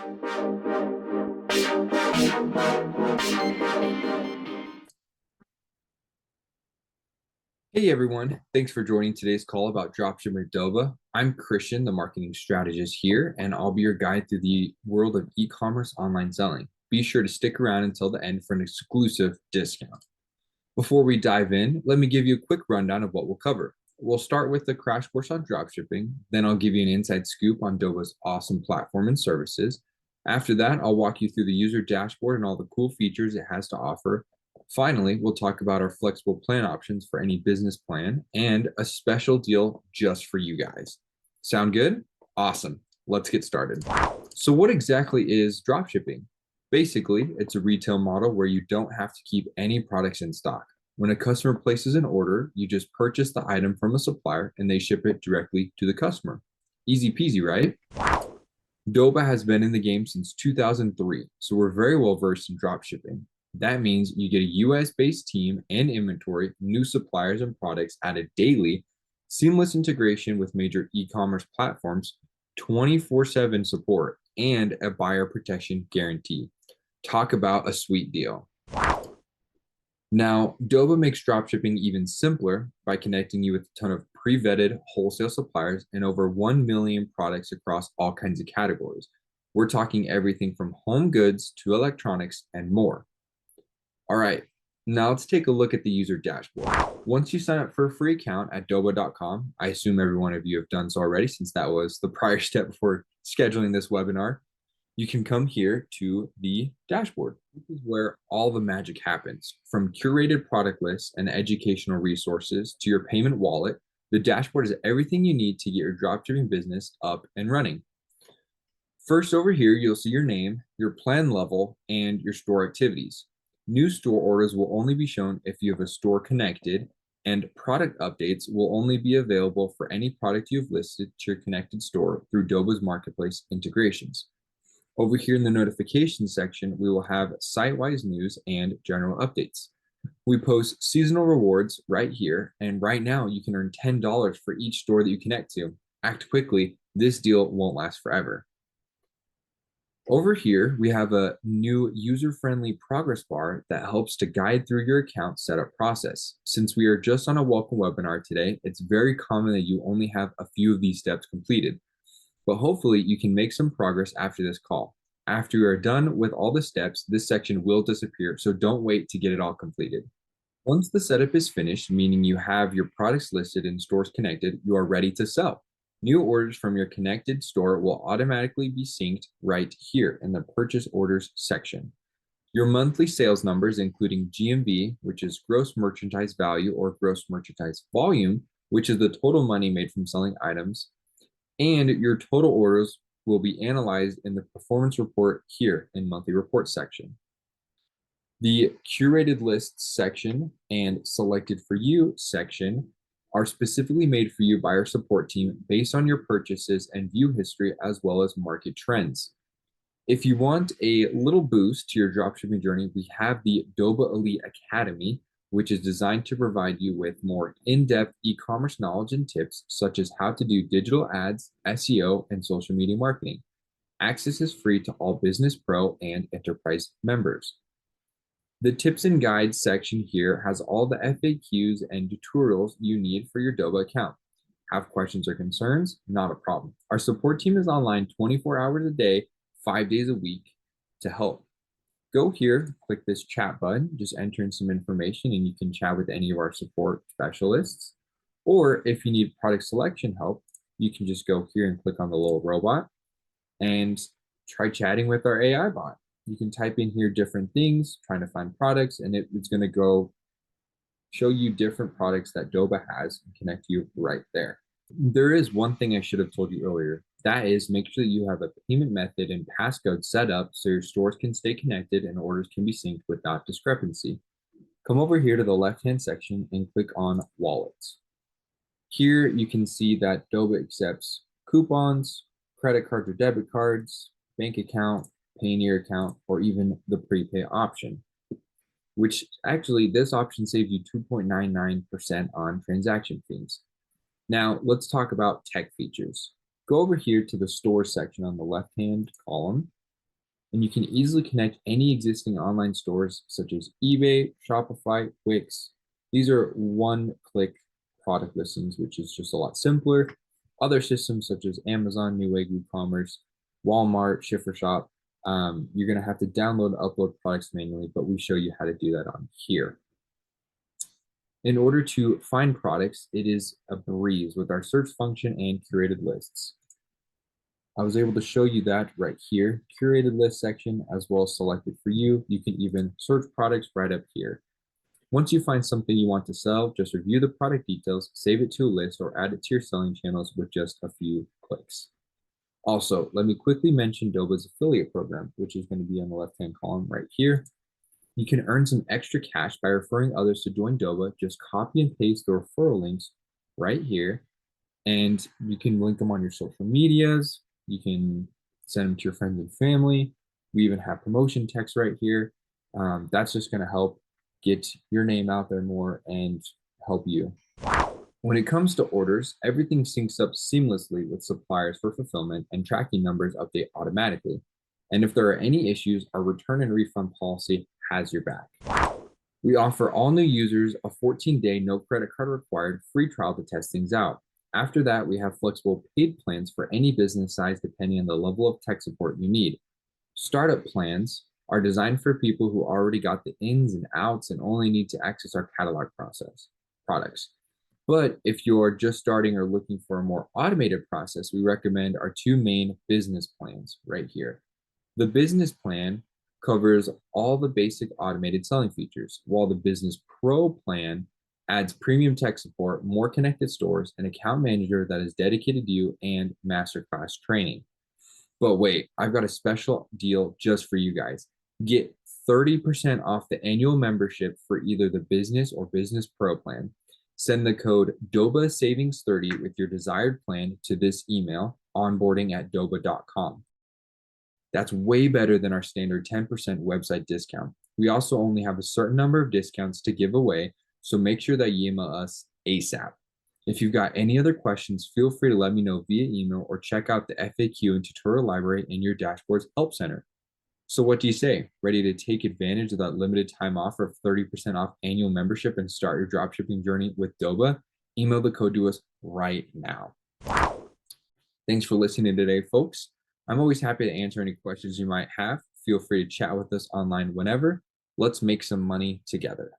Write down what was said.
Hey everyone, thanks for joining today's call about dropshipping with Doba. I'm Christian, the marketing strategist here, and I'll be your guide through the world of e-commerce online selling. Be sure to stick around until the end for an exclusive discount. Before we dive in, let me give you a quick rundown of what we'll cover. We'll start with the crash course on dropshipping, then I'll give you an inside scoop on Doba's awesome platform and services. After that, I'll walk you through the user dashboard and all the cool features it has to offer. Finally, we'll talk about our flexible plan options for any business plan and a special deal just for you guys. Sound good? Awesome. Let's get started. So what exactly is dropshipping? Basically, it's a retail model where you don't have to keep any products in stock. When a customer places an order, you just purchase the item from a supplier and they ship it directly to the customer. Easy peasy, right? Doba has been in the game since 2003, so we're very well versed in dropshipping. That means you get a US-based team and inventory, new suppliers and products added daily, seamless integration with major e-commerce platforms, 24/7 support, and a buyer protection guarantee. Talk about a sweet deal. Now, Doba makes dropshipping even simpler by connecting you with a ton of pre-vetted wholesale suppliers and over 1 million products across all kinds of categories. We're talking everything from home goods to electronics and more. All right, now let's take a look at the user dashboard. Once you sign up for a free account at doba.com, I assume every one of you have done so already since that was the prior step before scheduling this webinar, you can come here to the dashboard. This is where all the magic happens. From curated product lists and educational resources to your payment wallet, the dashboard is everything you need to get your dropshipping business up and running. First over here, you'll see your name, your plan level, and your store activities. New store orders will only be shown if you have a store connected, and product updates will only be available for any product you've listed to your connected store through Doba's marketplace integrations. Over here in the notifications section, we will have site-wise news and general updates. We post seasonal rewards right here, and right now you can earn $10 for each store that you connect to. Act quickly, this deal won't last forever. Over here, we have a new user-friendly progress bar that helps to guide through your account setup process. Since we are just on a welcome webinar today, it's very common that you only have a few of these steps completed. But hopefully you can make some progress after this call. After you are done with all the steps, this section will disappear, so don't wait to get it all completed. Once the setup is finished, meaning you have your products listed and stores connected, you are ready to sell. New orders from your connected store will automatically be synced right here in the purchase orders section. Your monthly sales numbers, including GMV, which is gross merchandise value, or gross merchandise volume, which is the total money made from selling items, and your total orders will be analyzed in the performance report here in monthly report section. The curated lists section and selected for you section are specifically made for you by our support team based on your purchases and view history as well as market trends. If you want a little boost to your dropshipping journey, we have the Doba Elite Academy, which is designed to provide you with more in-depth e-commerce knowledge and tips, such as how to do digital ads, SEO, and social media marketing. Access is free to all Business Pro and Enterprise members. The tips and guides section here has all the FAQs and tutorials you need for your Doba account. Have questions or concerns? Not a problem. Our support team is online 24 hours a day, 5 days a week to help. Go here, click this chat button, just enter in some information and you can chat with any of our support specialists. Or if you need product selection help, you can just go here and click on the little robot and try chatting with our AI bot. You can type in here different things, trying to find products, and it's going to go show you different products that Doba has and connect you right there. There is one thing I should have told you earlier. That is, make sure that you have a payment method and passcode set up so your stores can stay connected and orders can be synced without discrepancy. Come over here to the left-hand section and click on Wallets. Here you can see that Doba accepts coupons, credit cards or debit cards, bank account, Payoneer account, or even the prepay option, which actually this option saves you 2.99% on transaction fees. Now let's talk about tech features. Go over here to the store section on the left-hand column And you can easily connect any existing online stores such as eBay, Shopify, Wix. These are one-click product listings, which is just a lot simpler. Other systems such as Amazon, Newegg, WooCommerce, Walmart, Shipper Shop, you're going to have to download and upload products manually, but we show you how to do that on here. In order to find products, it is a breeze with our search function and curated lists. I was able to show you that right here, curated list section, as well as selected for you. You can even search products right up here. Once you find something you want to sell, just review the product details, save it to a list, or add it to your selling channels with just a few clicks. Also, let me quickly mention Doba's affiliate program, which is going to be on the left-hand column right here. You can earn some extra cash by referring others to join Doba. Just copy and paste the referral links right here, and you can link them on your social medias. You can send them to your friends and family. We even have promotion text right here. That's just going to help get your name out there more and help you. When it comes to orders, everything syncs up seamlessly with suppliers for fulfillment, and tracking numbers update automatically. And if there are any issues, our return and refund policy has your back. We offer all new users a 14-day no credit card required free trial to test things out. After that, we have flexible paid plans for any business size depending on the level of tech support you need. Startup plans are designed for people who already got the ins and outs and only need to access our catalog products. But if you're just starting or looking for a more automated process, we recommend our two main business plans right here. The business plan covers all the basic automated selling features, while the Business Pro plan adds premium tech support, more connected stores, an account manager that is dedicated to you, and masterclass training. But wait, I've got a special deal just for you guys. Get 30% off the annual membership for either the Business or Business Pro plan. Send the code Doba Savings 30 with your desired plan to this email, onboarding@doba.com. That's way better than our standard 10% website discount. We also only have a certain number of discounts to give away, so make sure that you email us ASAP. If you've got any other questions, feel free to let me know via email or check out the FAQ and tutorial library in your dashboard's help center. So what do you say? Ready to take advantage of that limited time offer of 30% off annual membership and start your dropshipping journey with Doba? Email the code to us right now. Thanks for listening today, folks. I'm always happy to answer any questions you might have. Feel free to chat with us online whenever. Let's make some money together.